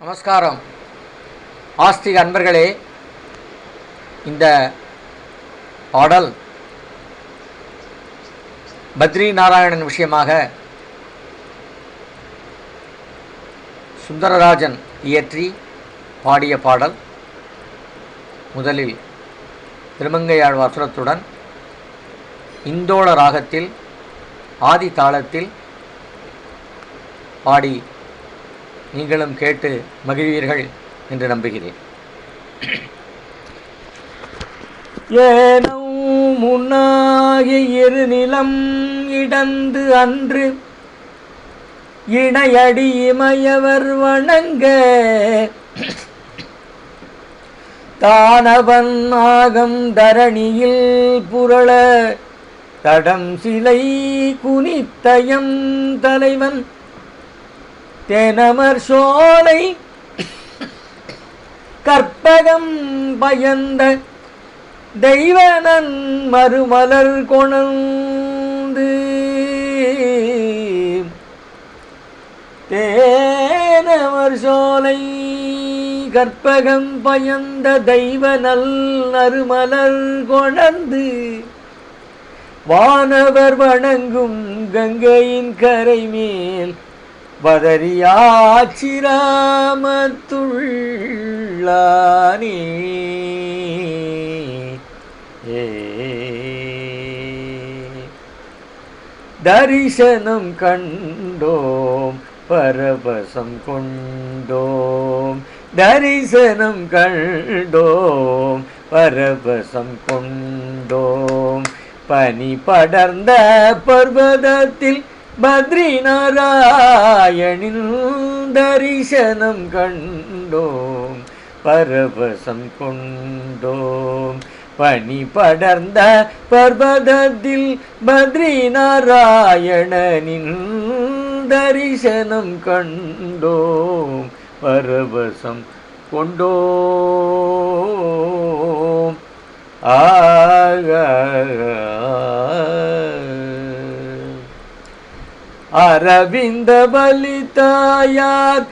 நமஸ்காரம் ஆஸ்திக அன்பர்களே. இந்த பாடல் பத்ரி நாராயணன் விஷயமாக சுந்தரராஜன் இயற்றி பாடிய பாடல். முதலில் திருமங்கையாழ்வார் சுரத்துடன் இந்தோள ராகத்தில் ஆதி தாளத்தில் பாடி நீங்களும் கேட்டு மகிழ்வீர்கள் என்று நம்புகிறேன். ஏனோ முன்னாகி இரு நிலம் இடந்து அன்று இணையடி இமையவர் வணங்க தானவன் ஆகம் தரணியில் புரள தடம் சிலை குனித்தயம் தலைவன் தேனமர் சோலை கற்பகம் பயந்த தெய்வனன் மறுமலர் கொணந்து தேனமர் சோலை கற்பகம் பயந்த தெய்வனல் நறுமலர் கொணந்து வானவர் வணங்கும் கங்கையின் கரை மேல் வதரியாச்சிராமத்துள்ளானே. தரிசனம் கண்டோம் பரவசம் கொண்டோம், தரிசனம் கண்டோம் பரவசம் கொண்டோம். பனி படர்ந்த பர்வதத்தில் பத்ரி நாராயணின் தரிசனம் கண்டோம் பரவசம் கொண்டோம். பனி படர்ந்த பர்வதத்தில் பத்ரி நாராயணனின் தரிசனம் கண்டோம் பரவசம் கொண்டோம். அரவிந்த பலிதாயார்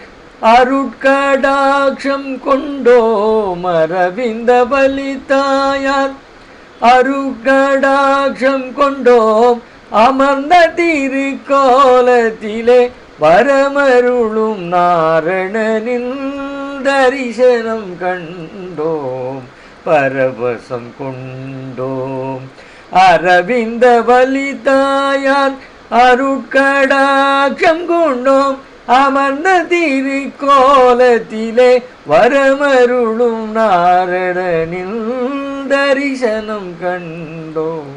அருட்கடாட்சம் கொண்டோம், அரவிந்த பலிதாயார் அருட்கடாட்சம் கொண்டோம். அமர்ந்த திருக்கோலத்திலே வரமருளும் நாரணனின் தரிசனம் கண்டோம் பரவசம் கொண்டோம். அரவிந்த பலிதாயார் அருட்கடாட்சம் கொண்டோம். அமர்ந்த திருக்கோலத்திலே வரமருளும் நாரணனின் தரிசனம் கண்டோம்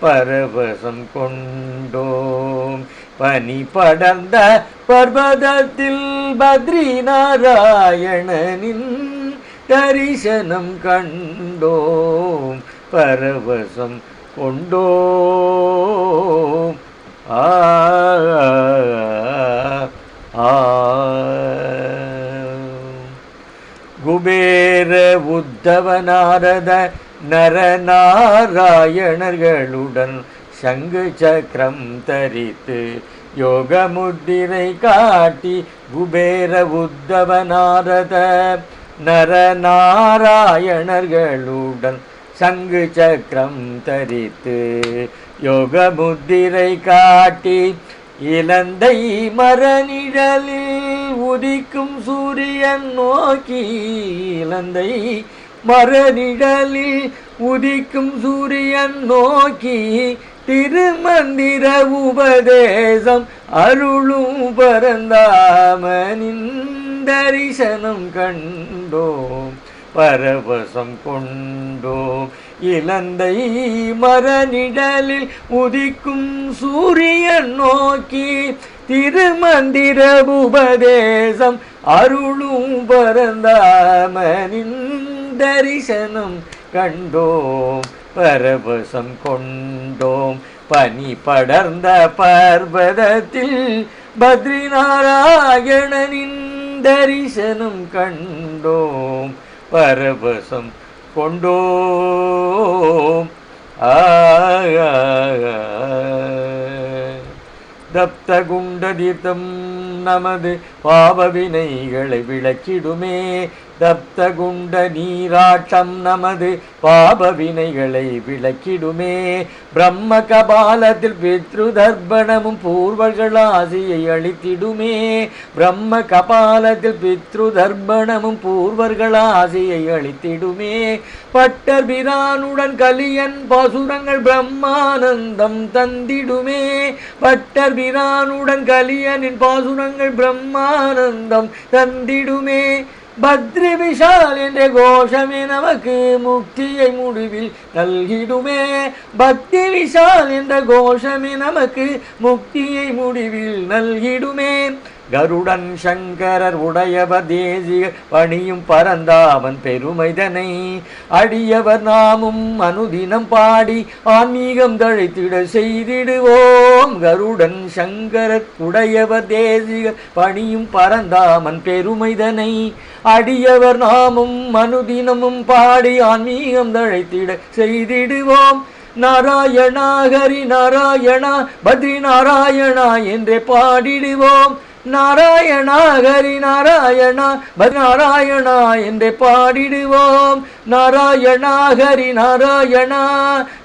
பரவசம் கொண்டோம். பனி படர்ந்த பர்வதத்தில் பத்ரி நாராயணனின் தரிசனம் கண்டோம் பரவசம் கொண்டோம். குபேர உத்தவ நாரத நரநாராயணர்களுடன் சங்கு சக்கரம் தரித்து யோக முத்திரை காட்டி குபேர உத்தவ நாரத நரநாராயணர்களுடன் சங்கு சக்கரம் தரித்து யோக முத்திரை காட்டி இலந்தை மரநிழலில் உதிக்கும் சூரியன் நோக்கி, இலந்தை மரநிழலில் உதிக்கும் சூரியன் நோக்கி திருமந்திர உபதேசம் அருளும் பரந்தாமனின் தரிசனம் கண்டோம் பரவசம் கொண்டோம். இலந்தை மரநிழலில் உதிக்கும் சூரியன் நோக்கி திருமந்திர உபதேசம் அருளும் பரந்தாமனின் தரிசனம் கண்டோம் பரவசம் கொண்டோம். பனி படர்ந்த பர்வதத்தில் பத்ரி நாராயணனின் தரிசனம் கண்டோம் பரவசம் கொண்டோம். தப்த குண்டதீர்த்தம் நமது பாவவினைகளை விளக்கிடுமே. தப்த குண்ட நீராட்டம் நமது பாபவினைகளை விளக்கிடுமே. பிரம்ம கபாலத்தில் பித்ரு தர்ப்பணமும் பூர்வர்கள் ஆசையை அளித்திடுமே. பிரம்ம கபாலத்தில் பித்ரு தர்ப்பணமும் பூர்வர்கள் ஆசையை அளித்திடுமே. பட்டர் பிரானுடன் கலியன் பாசுரங்கள் பிரம்மானந்தம் தந்திடுமே. பட்டர் பிரானுடன் கலியனின் பாசுரங்கள் பிரம்மானந்தம் தந்திடுமே. பத்ரி விஷால் என்ற கோஷமே நமக்கு முக்தியை முடிவில் நல்கிடுமே. பக்தி விஷால் என்ற கோஷமே நமக்கு முக்தியை முடிவில் நல்கிடுமே. கருடன் சங்கரர் உடையவர் தேசிகர் பணியும் பரந்தாமன் பெருமைதனை அடியவர் நாமும் அனுதினம் பாடி ஆன்மீகம் தழைத்திட செய்திடுவோம். கருடன் சங்கரர் உடையவர் தேசிகர் பணியும் பரந்தாமன் பெருமைதனை அடியவர் நாமும் அனுதினமும் பாடி ஆன்மீகம் தழைத்திட செய்திடுவோம். நாராயணா ஹரி நாராயணா பத்ரி நாராயணா என்றே பாடிடுவோம். நாராயணா ஹரி நாராயணா பத்ரி நாராயணா என்றே பாடிடுவோம். நாராயணா ஹரி நாராயணா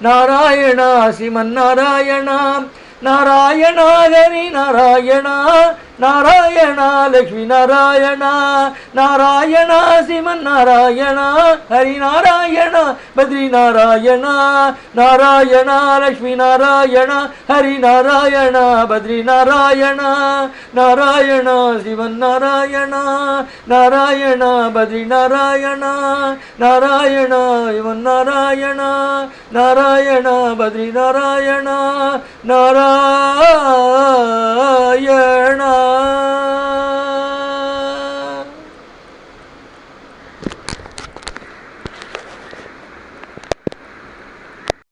நாராயணா சிவன் நாராயணா. நாராயணா ஹரி நாராயணா நாராயணா லக்ஷ்மி நாராயணா. நாராயணா சிவன் நாராயணா ஹரி நாராயணா பத்ரி நாராயணா. நாராயணா லக்ஷ்மி நாராயணா ஹரி நாராயணா பத்ரி நாராயணா. நாராயணா சிவன் நாராயணா நாராயணா பத்ரி நாராயணா. நாராயணா சிவன் நாராயணா நாராயணா பத்ரி நாராயணா. நாராயணா